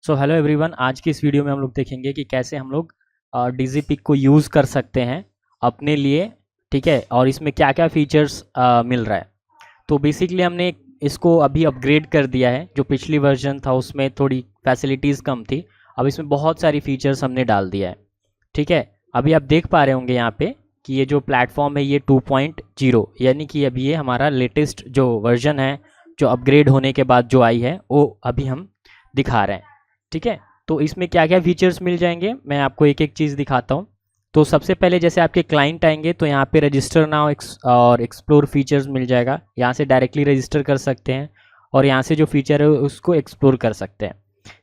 So hello everyone, आज की इस वीडियो में हम लोग देखेंगे कि कैसे हम लोग डिजीपिक को यूज़ कर सकते हैं अपने लिए। ठीक है, और इसमें क्या क्या फीचर्स मिल रहा है। तो बेसिकली हमने इसको अभी अपग्रेड कर दिया है। जो पिछली वर्जन था उसमें थोड़ी फैसिलिटीज़ कम थी, अब इसमें बहुत सारी फीचर्स हमने डाल दिया है। ठीक है, अभी आप देख पा रहे होंगे यहाँ पे कि ये जो प्लेटफॉर्म है ये 2.0 यानी कि अभी ये हमारा लेटेस्ट जो वर्जन है, जो अपग्रेड होने के बाद जो आई है वो अभी हम दिखा रहे हैं। ठीक है, तो इसमें क्या क्या फीचर्स मिल जाएंगे मैं आपको एक एक चीज़ दिखाता हूँ। तो सबसे पहले जैसे आपके क्लाइंट आएंगे तो यहाँ पे रजिस्टर नाउ और एक्सप्लोर फीचर्स मिल जाएगा। यहाँ से डायरेक्टली रजिस्टर कर सकते हैं और यहाँ से जो फीचर है उसको एक्सप्लोर कर सकते हैं।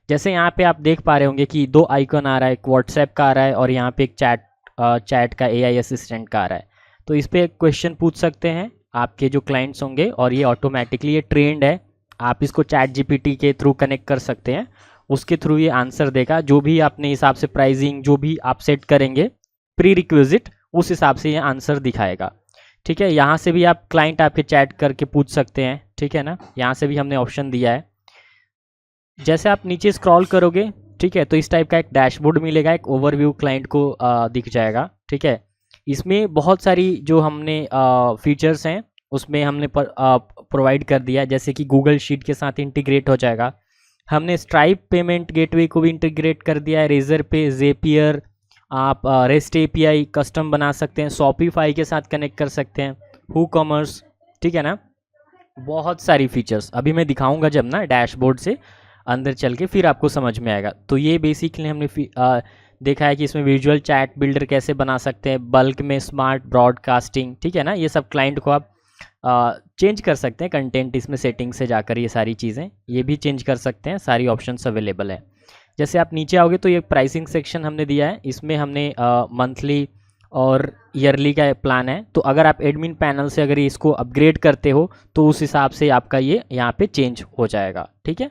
जैसे यहाँ पे आप देख पा रहे होंगे कि दो आइकन आ रहा है, एक व्हाट्सएप का आ रहा है और यहाँ पे एक चैट का AI असिस्टेंट का आ रहा है। तो इस पर क्वेश्चन पूछ सकते हैं आपके जो क्लाइंट्स होंगे और ये ऑटोमेटिकली ये ट्रेंड है। आप इसको ChatGPT के थ्रू कनेक्ट कर सकते हैं, उसके थ्रू ये आंसर देगा। जो भी अपने हिसाब से प्राइसिंग जो भी आप सेट करेंगे प्री रिक्विजिट, उस हिसाब से ये आंसर दिखाएगा। ठीक है, यहाँ से भी आप क्लाइंट आपके चैट करके पूछ सकते हैं। ठीक है ना, यहाँ से भी हमने ऑप्शन दिया है। जैसे आप नीचे स्क्रॉल करोगे, ठीक है, तो इस टाइप का एक डैशबोर्ड मिलेगा, एक ओवरव्यू क्लाइंट को दिख जाएगा। ठीक है, इसमें बहुत सारी जो हमने फीचर्स हैं उसमें हमने प्रोवाइड कर दिया है। जैसे कि गूगल शीट के साथ इंटीग्रेट हो जाएगा। हमने स्ट्राइप पेमेंट गेटवे को भी इंटीग्रेट कर दिया है, रेजर पे, जेपियर, आप रेस्ट API कस्टम बना सकते हैं, शॉपिफाई के साथ कनेक्ट कर सकते हैं, WooCommerce। ठीक है ना, बहुत सारी फीचर्स अभी मैं दिखाऊंगा जब ना डैशबोर्ड से अंदर चल के, फिर आपको समझ में आएगा। तो ये बेसिकली हमने देखा है कि इसमें विजुअल चैट बिल्डर कैसे बना सकते हैं, बल्क में स्मार्ट ब्रॉडकास्टिंग। ठीक है ना, ये सब क्लाइंट को आप चेंज कर सकते हैं कंटेंट इसमें सेटिंग से जाकर। ये सारी चीज़ें ये भी चेंज कर सकते हैं, सारी ऑप्शंस अवेलेबल है। जैसे आप नीचे आओगे तो ये प्राइसिंग सेक्शन हमने दिया है। इसमें हमने मंथली और ईयरली का प्लान है। तो अगर आप एडमिन पैनल से अगर इसको अपग्रेड करते हो तो उस हिसाब से आपका ये यहाँ पे चेंज हो जाएगा। ठीक है,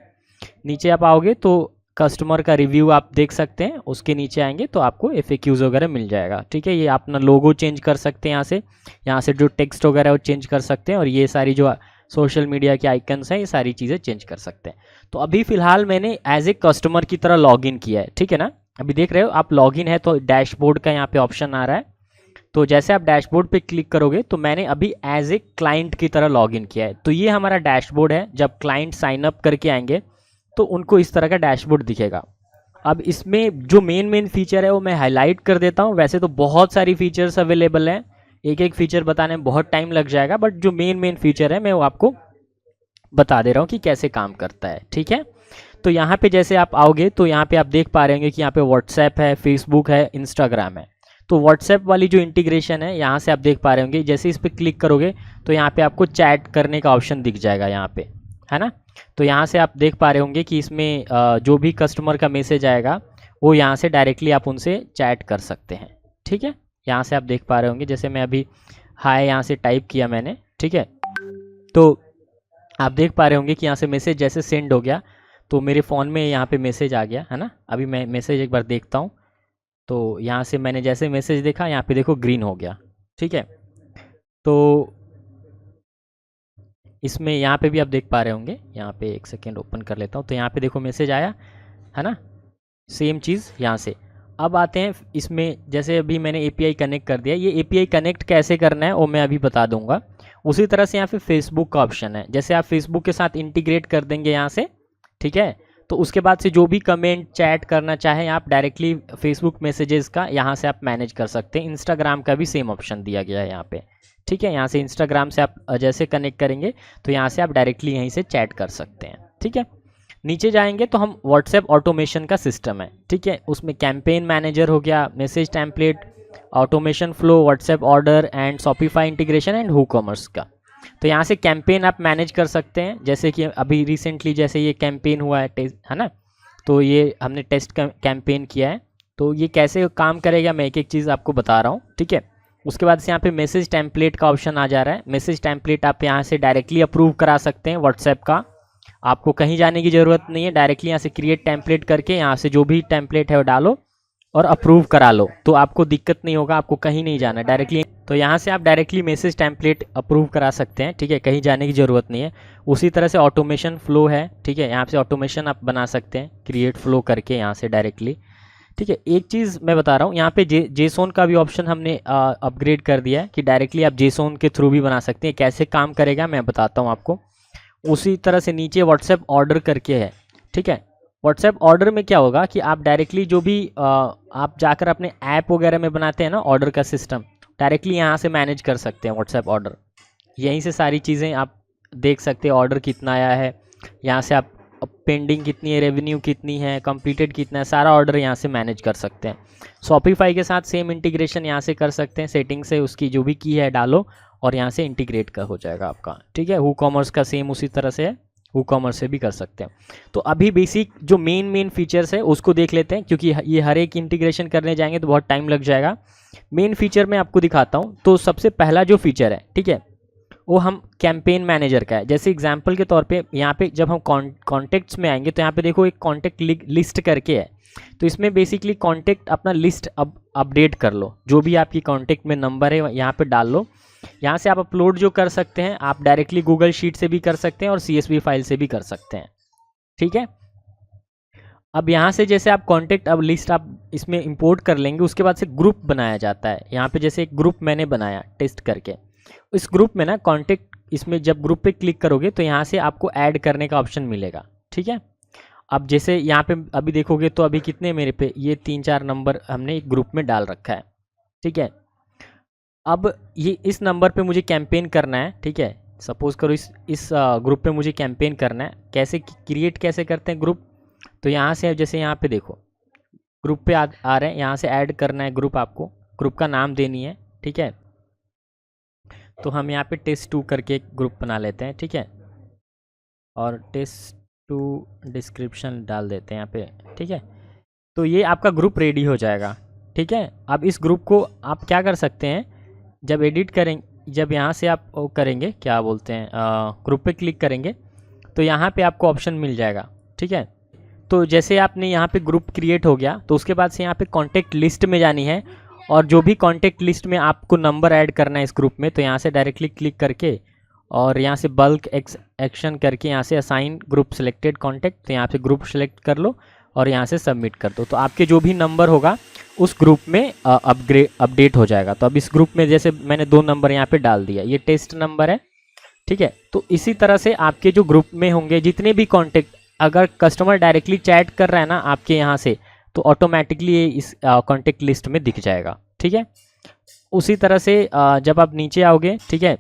नीचे आप आओगे तो कस्टमर का रिव्यू आप देख सकते हैं, उसके नीचे आएंगे तो आपको FAQs वगैरह मिल जाएगा। ठीक है, ये अपना लोगो चेंज कर सकते हैं, यहाँ से जो टेक्स्ट वगैरह वो चेंज कर सकते हैं और ये सारी जो सोशल मीडिया के आइकन्स हैं ये सारी चीज़ें चेंज कर सकते हैं। तो अभी फ़िलहाल मैंने एज ए कस्टमर की तरह लॉगिन किया है। ठीक है ना, अभी देख रहे हो आप लॉगिन है तो डैशबोर्ड का यहाँ पे ऑप्शन आ रहा है। तो जैसे आप डैशबोर्ड पे क्लिक करोगे तो मैंने अभी एज ए क्लाइंट की तरह लॉगिन किया है। तो ये हमारा डैशबोर्ड है। जब क्लाइंट साइन अप करके आएंगे तो उनको इस तरह का डैशबोर्ड दिखेगा। अब इसमें जो मेन फीचर है वो मैं हाईलाइट कर देता हूँ। वैसे तो बहुत सारी फीचर्स अवेलेबल हैं, एक एक फीचर बताने में बहुत टाइम लग जाएगा, बट जो मेन फीचर है मैं वो आपको बता दे रहा हूँ कि कैसे काम करता है। ठीक है, तो यहाँ पे जैसे आप आओगे तो यहाँ पे आप देख पा रहे होंगे कि यहाँ पे व्हाट्सएप है, फेसबुक है, इंस्टाग्राम है। तो व्हाट्सएप वाली जो इंटीग्रेशन है यहाँ से आप देख पा रहे होंगे, जैसे इस पर क्लिक करोगे तो यहाँ पे आपको चैट करने का ऑप्शन दिख जाएगा यहाँ पे, है ना। तो यहाँ से आप देख पा रहे होंगे कि इसमें जो भी कस्टमर का मैसेज आएगा वो यहाँ से डायरेक्टली आप उनसे चैट कर सकते हैं। ठीक है, यहाँ से आप देख पा रहे होंगे, जैसे मैं अभी हाय यहाँ से टाइप किया मैंने। ठीक है, तो आप देख पा रहे होंगे कि यहाँ से मैसेज जैसे सेंड हो गया तो मेरे फ़ोन में यहाँ पे मैसेज आ गया, है ना। अभी मैं मैसेज एक बार देखता हूँ तो यहाँ से मैंने जैसे मैसेज देखा यहाँ पे देखो ग्रीन हो गया। ठीक है, तो इसमें यहाँ पे भी आप देख पा रहे होंगे, यहाँ पे एक सेकेंड ओपन कर लेता हूँ तो यहाँ पे देखो मैसेज आया, है ना। सेम चीज़ यहाँ से। अब आते हैं इसमें, जैसे अभी मैंने API कनेक्ट कर दिया। ये API कनेक्ट कैसे करना है वो मैं अभी बता दूंगा। उसी तरह से यहाँ पे फेसबुक का ऑप्शन है, जैसे आप फेसबुक के साथ इंटीग्रेट कर देंगे यहाँ से। ठीक है, तो उसके बाद से जो भी कमेंट चैट करना चाहें आप डायरेक्टली फेसबुक मैसेजेस का यहाँ से आप मैनेज कर सकते हैं। इंस्टाग्राम का भी सेम ऑप्शन दिया गया है यहाँ पे। ठीक है, यहाँ से इंस्टाग्राम से आप जैसे कनेक्ट करेंगे तो यहाँ से आप डायरेक्टली यहीं से चैट कर सकते हैं। ठीक है, नीचे जाएंगे तो हम व्हाट्सएप ऑटोमेशन का सिस्टम है। ठीक है, उसमें कैंपेन मैनेजर हो गया, message template, automation flow, WhatsApp order and Shopify integration and WooCommerce का। तो यहाँ से कैंपेन आप मैनेज कर सकते हैं, जैसे कि अभी रिसेंटली जैसे ये कैंपेन हुआ है ना। तो ये हमने टेस्ट कैंपेन किया है। तो ये कैसे काम करेगा मैं एक एक चीज़ आपको बता रहा हूँ। ठीक है, उसके बाद से यहाँ पे मैसेज टेम्पलेट का ऑप्शन आ जा रहा है। मैसेज टेम्पलेट आप यहाँ से डायरेक्टली अप्रूव करा सकते हैं व्हाट्सएप का, आपको कहीं जाने की ज़रूरत नहीं है। डायरेक्टली यहाँ से क्रिएट टेम्पलेट करके यहाँ से जो भी टेम्पलेट है वो डालो और अप्रूव करा लो, तो आपको दिक्कत नहीं होगा, आपको कहीं नहीं जाना डायरेक्टली। तो यहाँ से आप डायरेक्टली मैसेज टेम्पलेट अप्रूव करा सकते हैं, ठीक है, कहीं जाने की ज़रूरत नहीं है। उसी तरह से ऑटोमेशन फ्लो है, ठीक है, यहाँ से ऑटोमेशन आप बना सकते हैं क्रिएट फ्लो करके यहाँ से डायरेक्टली, ठीक है। एक चीज़ मैं बता रहा हूँ, यहाँ पे जेसोन का भी ऑप्शन हमने अपग्रेड कर दिया है कि डायरेक्टली आप जेसोन के थ्रू भी बना सकते हैं। कैसे काम करेगा मैं बताता हूँ आपको। उसी तरह से नीचे व्हाट्सएप ऑर्डर करके है, ठीक है। व्हाट्सएप ऑर्डर में क्या होगा कि आप डायरेक्टली जो भी आप जाकर अपने ऐप वगैरह में बनाते हैं ना ऑर्डर का सिस्टम, डायरेक्टली यहाँ से मैनेज कर सकते हैं व्हाट्सएप ऑर्डर। यहीं से सारी चीज़ें आप देख सकते हैं, ऑर्डर कितना आया है, यहाँ से आप पेंडिंग कितनी है, रेवेन्यू कितनी है, कंप्लीटेड कितना है, सारा ऑर्डर यहाँ से मैनेज कर सकते हैं। शॉपिफाई के साथ सेम इंटीग्रेशन यहाँ से कर सकते हैं, सेटिंग से उसकी जो भी की है डालो और यहाँ से इंटीग्रेट कर हो जाएगा आपका, ठीक है। वूकॉमर्स का सेम उसी तरह से है, वूकॉमर्स से भी कर सकते हैं। तो अभी बेसिक जो मेन फीचर्स है उसको देख लेते हैं, क्योंकि ये हर एक इंटीग्रेशन करने जाएंगे तो बहुत टाइम लग जाएगा। मेन फीचर मैं आपको दिखाता हूँ। तो सबसे पहला जो फीचर है, ठीक है, वो हम कैंपेन मैनेजर का है। जैसे एग्जांपल के तौर पे यहाँ पे जब हम कॉन्टेक्ट्स में आएंगे तो यहाँ पे देखो एक कॉन्टेक्ट लिस्ट करके है। तो इसमें बेसिकली कॉन्टेक्ट अपना लिस्ट अपडेट कर लो, जो भी आपकी कॉन्टेक्ट में नंबर है यहाँ पे डाल लो। यहाँ से आप अपलोड जो कर सकते हैं आप डायरेक्टली गूगल शीट से भी कर सकते हैं और CSV फाइल से भी कर सकते हैं, ठीक है। अब यहाँ से जैसे आप कॉन्टेक्ट अब लिस्ट आप इसमें इंपोर्ट कर लेंगे, उसके बाद से ग्रुप बनाया जाता है। यहाँ पे जैसे एक ग्रुप मैंने बनाया टेस्ट करके, इस ग्रुप में ना कॉन्टेक्ट, इसमें जब ग्रुप पे क्लिक करोगे तो यहाँ से आपको ऐड करने का ऑप्शन मिलेगा, ठीक है। अब जैसे यहाँ पे अभी देखोगे तो अभी कितने मेरे पे ये 3-4 नंबर हमने एक ग्रुप में डाल रखा है, ठीक है। अब ये इस नंबर पे मुझे कैंपेन करना है, ठीक है। सपोज़ करो इस ग्रुप पे मुझे कैंपेन करना है। कैसे क्रिएट कैसे करते हैं ग्रुप, तो यहाँ से जैसे यहाँ पे देखो ग्रुप पे आ रहे हैं, यहाँ से ऐड करना है ग्रुप, आपको ग्रुप का नाम देनी है, ठीक है। तो हम यहाँ पे टेस्ट 2 करके एक ग्रुप बना लेते हैं, ठीक है, और टेस्ट 2 डिस्क्रिप्शन डाल देते हैं यहाँ पे, ठीक है। तो ये आपका ग्रुप रेडी हो जाएगा, ठीक है। अब इस ग्रुप को आप क्या कर सकते हैं, जब एडिट करेंगे, जब यहाँ से आप वो करेंगे क्या बोलते हैं ग्रुप पे क्लिक करेंगे तो यहाँ पे आपको ऑप्शन मिल जाएगा, ठीक है। तो जैसे आपने यहाँ पे ग्रुप क्रिएट हो गया तो उसके बाद से यहाँ पे कॉन्टेक्ट लिस्ट में जानी है, और जो भी कॉन्टेक्ट लिस्ट में आपको नंबर ऐड करना है इस ग्रुप में, तो यहाँ से डायरेक्टली क्लिक करके और यहाँ से बल्क एक्शन करके यहाँ से असाइन ग्रुप सिलेक्टेड कॉन्टेक्ट, तो यहाँ से ग्रुप सेलेक्ट कर लो और यहाँ से सबमिट कर दो। तो आपके जो भी नंबर होगा उस ग्रुप में अपडेट हो जाएगा। तो अब इस ग्रुप में जैसे मैंने 2 नंबर यहाँ पे डाल दिया, ये टेस्ट नंबर है, ठीक है। तो इसी तरह से आपके जो ग्रुप में होंगे जितने भी कॉन्टेक्ट, अगर कस्टमर डायरेक्टली चैट कर रहा है ना आपके यहाँ से, तो ऑटोमेटिकली ये इस कॉन्टेक्ट लिस्ट में दिख जाएगा, ठीक है। उसी तरह से जब आप नीचे आओगे, ठीक है,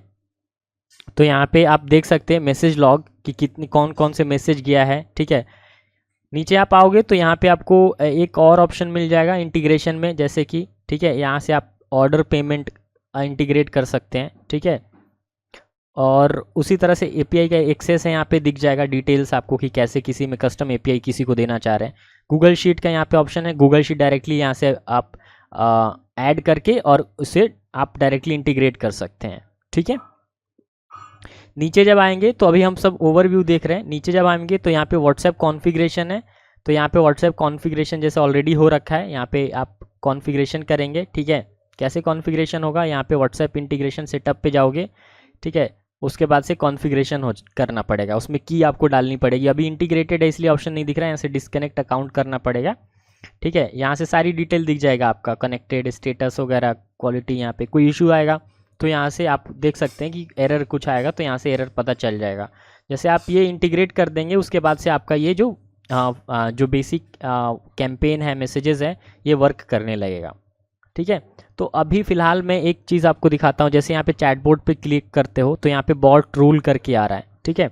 तो यहाँ पे आप देख सकते हैं मैसेज लॉग कि कितनी कौन कौन से मैसेज गया है, ठीक है। नीचे आप आओगे तो यहाँ पे आपको एक और ऑप्शन मिल जाएगा इंटीग्रेशन में, जैसे कि, ठीक है, यहाँ से आप ऑर्डर पेमेंट इंटीग्रेट कर सकते हैं, ठीक है। और उसी तरह से API का एक्सेस है, यहाँ पे दिख जाएगा डिटेल्स आपको कि कैसे किसी में कस्टम API किसी को देना चाह रहे हैं। गूगल शीट का यहाँ पे ऑप्शन है, गूगल शीट डायरेक्टली यहाँ से आप ऐड करके और उसे आप डायरेक्टली इंटीग्रेट कर सकते हैं, ठीक है। नीचे जब आएंगे तो अभी हम सब ओवरव्यू देख रहे हैं, नीचे जब आएंगे तो यहाँ पे व्हाट्सएप कॉन्फ़िगरेशन है। तो यहाँ पे व्हाट्सएप कॉन्फ़िगरेशन जैसे ऑलरेडी हो रखा है, यहाँ पे आप कॉन्फ़िगरेशन करेंगे, ठीक है। कैसे कॉन्फ़िगरेशन होगा, यहाँ पे व्हाट्सएप इंटीग्रेशन सेटअप पे जाओगे, ठीक है। उसके बाद से कॉन्फ़िगरेशन करना पड़ेगा, उसमें की आपको डालनी पड़ेगी। अभी इंटीग्रेटेड है इसलिए ऑप्शन नहीं दिख रहा है, यहाँ से डिस्कनेक्ट अकाउंट करना पड़ेगा, ठीक है। यहाँ से सारी डिटेल दिख जाएगा आपका, कनेक्टेड स्टेटस वगैरह, क्वालिटी। यहाँ पे कोई इशू आएगा तो यहाँ से आप देख सकते हैं कि एरर कुछ आएगा तो यहाँ से एरर पता चल जाएगा। जैसे आप ये इंटीग्रेट कर देंगे उसके बाद से आपका ये जो बेसिक कैंपेन है, मैसेजेस है, ये वर्क करने लगेगा, ठीक है। तो अभी फ़िलहाल मैं एक चीज़ आपको दिखाता हूँ। जैसे यहाँ पे चैटबॉट पे क्लिक करते हो तो यहाँ पे बॉट रूल करके आ रहा है, ठीक है।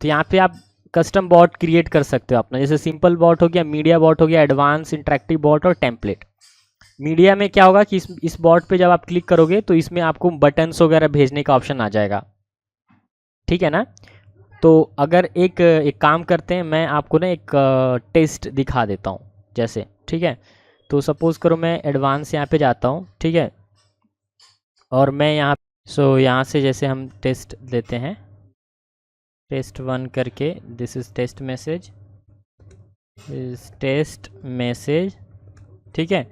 तो यहाँ पे आप कस्टम बॉट क्रिएट कर सकते हो अपना, जैसे सिंपल बॉट हो गया, मीडिया बॉट हो गया, एडवांस इंटरेक्टिव बॉट और टेम्पलेट। मीडिया में क्या होगा कि इस बॉट पे जब आप क्लिक करोगे तो इसमें आपको बटन्स वगैरह भेजने का ऑप्शन आ जाएगा, ठीक है ना। तो अगर एक काम करते हैं, मैं आपको ना एक टेस्ट दिखा देता हूँ जैसे, ठीक है। तो सपोज़ करो मैं एडवांस यहाँ पे जाता हूँ, ठीक है, और मैं यहाँ यहाँ से जैसे हम टेस्ट देते हैं, टेस्ट 1 करके, दिस इज़ टेस्ट मैसेज, ठीक है।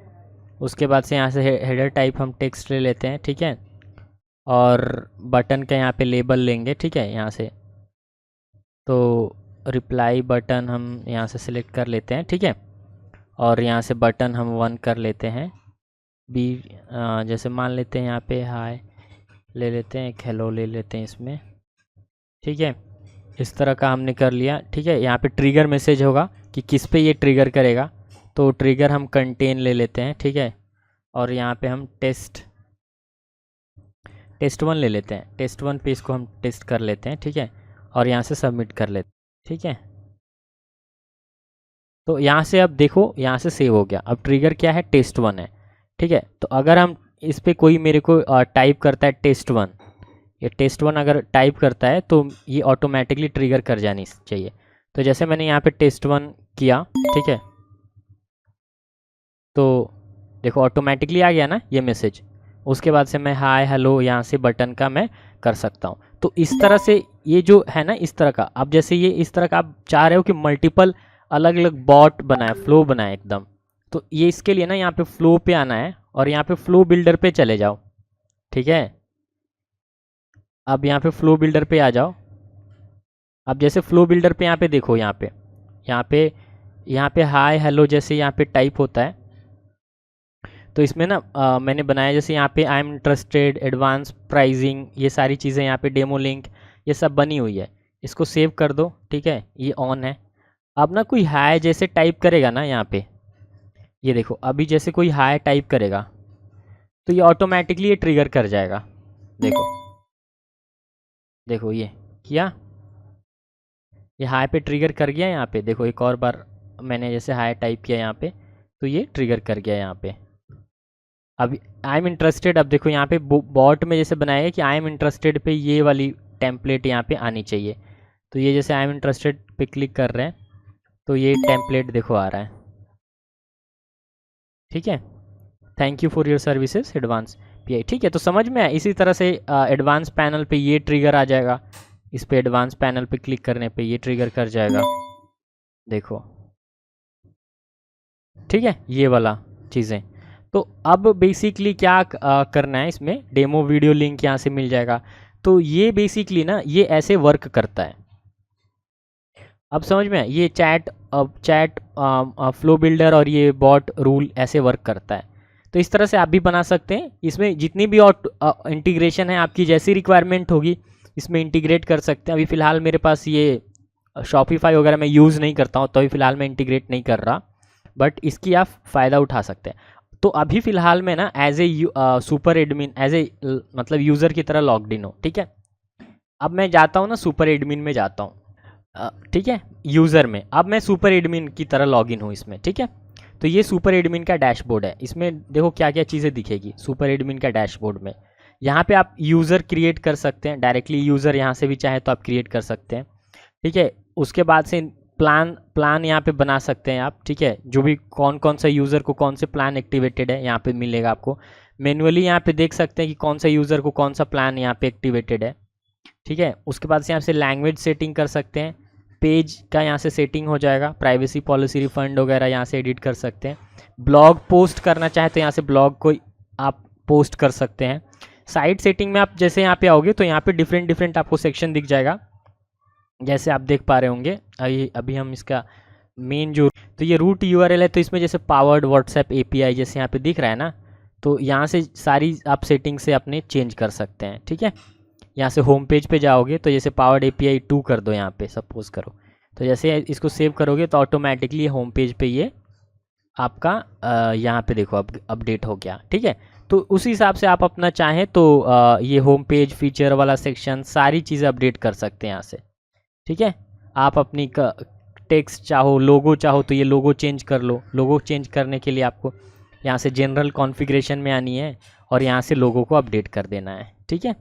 उसके बाद से यहाँ से हेडर टाइप हम टेक्स्ट ले लेते हैं, ठीक है। और बटन का यहाँ पे लेबल लेंगे, ठीक है, यहाँ से। तो रिप्लाई बटन हम यहाँ से सिलेक्ट कर लेते हैं, ठीक है। और यहाँ से बटन हम 1 कर लेते हैं। बी जैसे मान लेते हैं यहाँ पे हाय ले लेते हैं, एक हेलो ले लेते हैं इसमें, ठीक है। इस तरह का हमने कर लिया, ठीक है। यहाँ पे ट्रिगर मैसेज होगा कि किस पे ये ट्रिगर करेगा, तो ट्रिगर हम कंटेन ले लेते हैं, ठीक है। और यहाँ पे हम टेस्ट 1 ले लेते हैं, टेस्ट 1 पे इसको हम टेस्ट कर लेते हैं, ठीक है। और यहाँ से सबमिट कर लेते हैं, ठीक है। तो यहाँ से अब देखो, यहाँ से सेव हो गया। अब ट्रिगर क्या है, टेस्ट 1 है, ठीक है। तो अगर हम इस पर कोई मेरे को टाइप करता है टेस्ट 1, ये टेस्ट 1 अगर टाइप करता है तो ये ऑटोमेटिकली ट्रिगर कर जानी चाहिए। तो जैसे मैंने यहाँ पे टेस्ट 1 किया, ठीक है, तो देखो ऑटोमेटिकली आ गया ना ये मैसेज। उसके बाद से मैं हाय हेलो यहाँ से बटन का मैं कर सकता हूँ। तो इस तरह से ये जो है ना, इस तरह का, अब जैसे ये इस तरह का आप चाह रहे हो कि मल्टीपल अलग अलग बॉट बनाए, फ्लो बनाए एकदम, तो ये इसके लिए ना यहाँ पे फ्लो पे आना है और यहाँ पे फ्लो बिल्डर पे चले जाओ, ठीक है। अब यहाँ पे फ्लो बिल्डर पे आ जाओ। अब जैसे फ्लो बिल्डर पे यहाँ पे देखो, यहाँ पे हाय हेलो जैसे यहाँ पे टाइप होता है, तो इसमें ना मैंने बनाया जैसे यहाँ पे I am interested, advance pricing, ये सारी चीज़ें यहाँ पे डेमो लिंक, ये सब बनी हुई है। इसको सेव कर दो, ठीक है, ये ऑन है। अब ना कोई हाय जैसे टाइप करेगा ना यहाँ पे, ये देखो अभी जैसे कोई हाय टाइप करेगा तो ये ऑटोमेटिकली ये ट्रिगर कर जाएगा। देखो देखो ये किया, ये हाई पे ट्रिगर कर गया यहाँ पे। देखो एक और बार मैंने जैसे हाई टाइप किया यहाँ पे तो ये ट्रिगर कर गया यहाँ पे। अब आई एम इंटरेस्टेड, अब देखो यहाँ पे बॉट में जैसे बनाया है कि आई एम इंटरेस्टेड पे ये वाली टेम्पलेट यहाँ पे आनी चाहिए। तो ये जैसे आई एम इंटरेस्टेड पे क्लिक कर रहे हैं तो ये टेम्पलेट देखो आ रहा है, ठीक है। Thank you for your services advance pi, ठीक है। तो समझ में आया, इसी तरह से एडवांस पैनल पे ये ट्रिगर आ जाएगा। इस पे एडवांस पैनल पे क्लिक करने पे ये ट्रिगर कर जाएगा, देखो, ठीक है, ये वाला चीज़ें। तो अब बेसिकली क्या करना है, इसमें डेमो वीडियो लिंक यहाँ से मिल जाएगा। तो ये बेसिकली ना ये ऐसे वर्क करता है। अब समझ में, ये चैट फ्लो बिल्डर और ये बॉट रूल ऐसे वर्क करता है। तो इस तरह से आप भी बना सकते हैं। इसमें जितनी भी इंटीग्रेशन है आपकी जैसी रिक्वायरमेंट होगी इसमें इंटीग्रेट कर सकते हैं। अभी फ़िलहाल मेरे पास ये शॉपिफाई वगैरह मैं यूज़ नहीं करता हूँ तो अभी फ़िलहाल मैं इंटीग्रेट नहीं कर रहा, बट इसकी आप फ़ायदा उठा सकते हैं। तो अभी फ़िलहाल मैं ना as a super admin, as a मतलब यूज़र की तरह लॉग्ड इन हो, ठीक है। अब मैं जाता हूँ ना सुपर एडमिन में जाता हूँ, ठीक है, यूज़र में। अब मैं सुपर एडमिन की तरह लॉगिन हूँ इसमें, ठीक है। तो ये सुपर एडमिन का डैशबोर्ड है। इसमें देखो क्या क्या चीज़ें दिखेगी सुपर एडमिन का डैशबोर्ड में। यहाँ पे आप यूज़र क्रिएट कर सकते हैं डायरेक्टली, यूज़र यहाँ से भी चाहे तो आप क्रिएट कर सकते हैं, ठीक है। उसके बाद से प्लान यहाँ पे बना सकते हैं आप, ठीक है। जो भी कौन कौन सा यूज़र को कौन से प्लान एक्टिवेटेड है यहाँ पे मिलेगा आपको। मैनुअली यहाँ पे देख सकते हैं कि कौन सा यूज़र को कौन सा प्लान यहाँ पे एक्टिवेटेड है, ठीक है। उसके बाद से यहाँ से लैंग्वेज सेटिंग कर सकते हैं, पेज का यहाँ से सेटिंग हो जाएगा, प्राइवेसी पॉलिसी रिफंड वगैरह यहाँ से एडिट कर सकते हैं। ब्लॉग पोस्ट करना चाहे तो यहाँ से ब्लॉग को आप पोस्ट कर सकते हैं। साइट सेटिंग में आप जैसे यहाँ पे आओगे तो यहाँ पे डिफरेंट आपको सेक्शन दिख जाएगा, जैसे आप देख पा रहे होंगे। अभी हम इसका मेन जो, तो ये रूट यूआरएल है, तो इसमें जैसे पावर्ड व्हाट्सएप एपीआई जैसे यहाँ पे दिख रहा है ना, तो यहाँ से सारी आप सेटिंग से अपने चेंज कर सकते हैं, ठीक है। यहाँ से होम पेज पे जाओगे तो जैसे पावर्ड एपीआई 2 कर दो यहाँ पे सपोज करो, तो जैसे इसको सेव करोगे तो ऑटोमेटिकली होम पेज पे ये आपका यहाँ पे देखो अब अपडेट हो गया, ठीक है। तो उसी हिसाब से आप अपना चाहें तो ये होम पेज फीचर वाला सेक्शन सारी चीज़ें अपडेट कर सकते हैं यहाँ से, ठीक है। आप अपनी टेक्स्ट चाहो, लोगो चाहो तो ये लोगो चेंज कर लो। लोगो चेंज करने के लिए आपको यहाँ से जनरल कॉन्फ़िगरेशन में आनी है और यहाँ से लोगो को अपडेट कर देना है, ठीक है।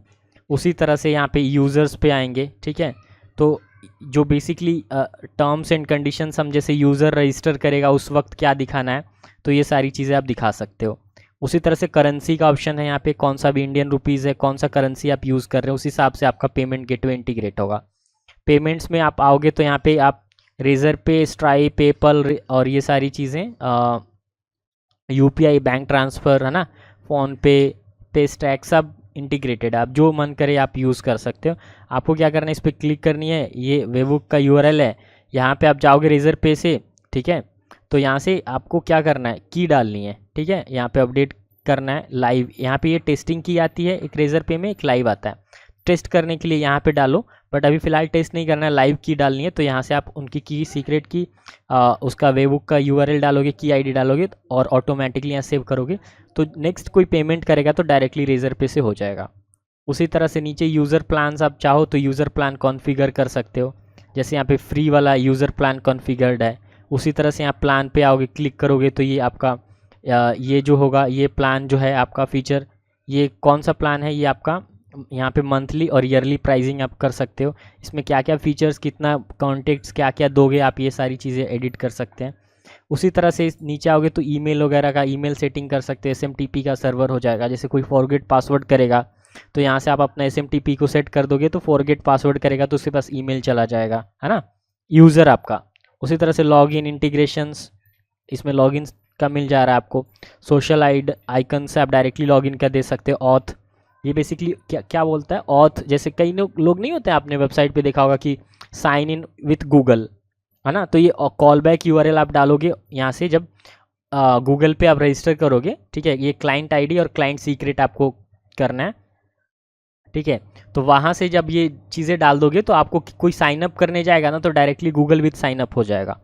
उसी तरह से यहाँ पे यूज़र्स पे आएंगे, ठीक है। तो जो बेसिकली टर्म्स एंड कंडीशंस हम जैसे यूज़र रजिस्टर करेगा उस वक्त क्या दिखाना है, तो ये सारी चीज़ें आप दिखा सकते हो। उसी तरह से करेंसी का ऑप्शन है यहाँ पे, कौन सा भी इंडियन रुपीज़ है, कौन सा करेंसी आप यूज़ कर रहे हो, उस हिसाब से आपका पेमेंट गेटवे इंटीग्रेट होगा। पेमेंट्स में आप आओगे तो यहाँ पे आप रेजर पे, स्ट्राइप, पेपल और ये सारी चीज़ें यूपीआई, बैंक ट्रांसफ़र, है ना, फ़ोनपे, पेस्टैक, सब इंटीग्रेटेड। आप जो मन करे आप यूज़ कर सकते हो। आपको क्या करना है, इस पर क्लिक करनी है, ये वेबबुक का यूआरएल है, यहाँ पे आप जाओगे रेजर पे से, ठीक है। तो यहाँ से आपको क्या करना है, की डालनी है, ठीक है, यहाँ पे अपडेट करना है लाइव। यहाँ पे ये टेस्टिंग की आती है, एक रेजर पे में एक लाइव आता है। टेस्ट करने के लिए यहाँ पे डालो, बट अभी फ़िलहाल टेस्ट नहीं करना है, लाइव की डालनी है। तो यहाँ से आप उनकी की, सीक्रेट की, उसका वेबबुक का यूआरएल डालोगे, की आईडी डालोगे और ऑटोमेटिकली यहाँ सेव करोगे। तो नेक्स्ट कोई पेमेंट करेगा तो डायरेक्टली रेजर पे से हो जाएगा। उसी तरह से नीचे यूज़र प्लान्स, आप चाहो तो यूज़र प्लान कॉन्फ़िगर कर सकते हो। जैसे यहाँ पे फ्री वाला यूज़र प्लान कॉन्फ़िगर्ड है, उसी तरह से यहाँ प्लान पे आओगे, क्लिक करोगे तो ये आपका ये जो होगा, ये प्लान जो है आपका फ़ीचर, ये कौन सा प्लान है, ये आपका यहाँ पे मंथली और ईयरली प्राइसिंग आप कर सकते हो। इसमें क्या क्या फ़ीचर्स, कितना कॉन्टेक्ट्स क्या क्या दोगे आप, ये सारी चीज़ें एडिट कर सकते हैं। उसी तरह से नीचे आओगे तो ईमेल वगैरह का, ईमेल सेटिंग कर सकते हैं, एसएमटीपी का सर्वर हो जाएगा। जैसे कोई फॉरगेट पासवर्ड करेगा तो यहाँ से आप अपना एसएमटीपी को सेट कर दोगे, तो फॉरगेट पासवर्ड करेगा तो उसके पास ईमेल चला जाएगा, है ना, यूज़र आपका। उसी तरह से लॉगिन इंटीग्रेशंस, इसमें लॉगिन का मिल जा रहा है आपको। सोशल आइकन से आप डायरेक्टली लॉगिन कर दे सकते हो। ऑथ, ये बेसिकली क्या क्या बोलता है, ऑथ, जैसे कई लोग नहीं होते, आपने वेबसाइट पे देखा होगा कि साइन इन विथ गूगल, है ना, तो ये कॉल बैक यूआरएल आप डालोगे यहाँ से जब गूगल पे आप रजिस्टर करोगे, ठीक है। ये क्लाइंट आईडी और क्लाइंट सीक्रेट आपको करना है, ठीक है। तो वहाँ से जब ये चीज़ें डाल दोगे तो आपको कोई साइन अप करने जाएगा ना, तो directly Google with sign up हो जाएगा।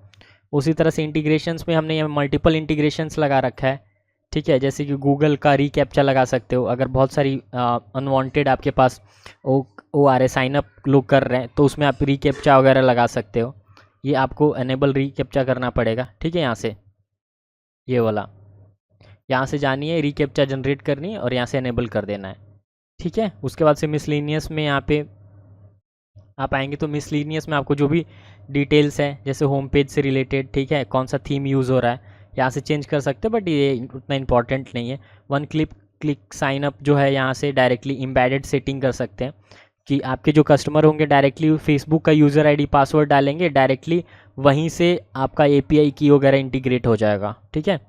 उसी तरह से इंटीग्रेशंस में हमने यहाँ मल्टीपल इंटीग्रेशंस लगा रखा है, ठीक है। जैसे कि गूगल का रीकैप्चा लगा सकते हो, अगर बहुत सारी अनवांटेड आपके पास ओ आ रहे, साइन अप लोग कर रहे हैं, तो उसमें आप रीकैप्चा वगैरह लगा सकते हो। ये आपको एनेबल रीकैप्चा करना पड़ेगा, ठीक है। यहाँ से ये वाला, यहाँ से जानी है, रीकैप्चा जनरेट करनी है और यहाँ से एनेबल कर देना है, ठीक है। उसके बाद से मिसलेनियस में यहाँ पे आप आएंगे तो मिसलेनियस में आपको जो भी डिटेल्स है, जैसे होम पेज से रिलेटेड, ठीक है, कौन सा थीम यूज़ हो रहा है, यहाँ से चेंज कर सकते हैं, बट ये उतना इंपॉर्टेंट नहीं है। वन क्लिक साइन अप जो है, यहाँ से डायरेक्टली एम्बेडेड सेटिंग कर सकते हैं कि आपके जो कस्टमर होंगे डायरेक्टली फेसबुक का यूज़र आईडी पासवर्ड डालेंगे, डायरेक्टली वहीं से आपका एपीआई की वगैरह इंटीग्रेट हो जाएगा, ठीक है।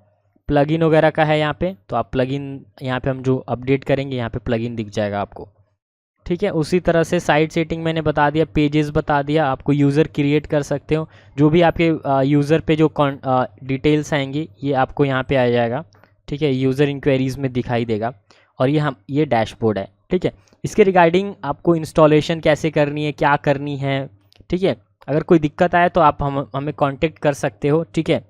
प्लगइन वगैरह का है यहाँ पे, तो आप प्लगइन यहाँ पे हम जो अपडेट करेंगे यहाँ पे प्लगइन दिख जाएगा आपको, ठीक है। उसी तरह से साइट सेटिंग मैंने बता दिया, पेजेस बता दिया, आपको यूज़र क्रिएट कर सकते हो। जो भी आपके यूज़र पे जो डिटेल्स आएंगी ये आपको यहाँ पे आ जाएगा, ठीक है, यूज़र इंक्वायरीज़ में दिखाई देगा। और ये डैशबोर्ड है, ठीक है। इसके रिगार्डिंग आपको इंस्टॉलेशन कैसे करनी है, क्या करनी है, ठीक है। अगर कोई दिक्कत आए तो आप हमें कांटेक्ट कर सकते हो, ठीक है।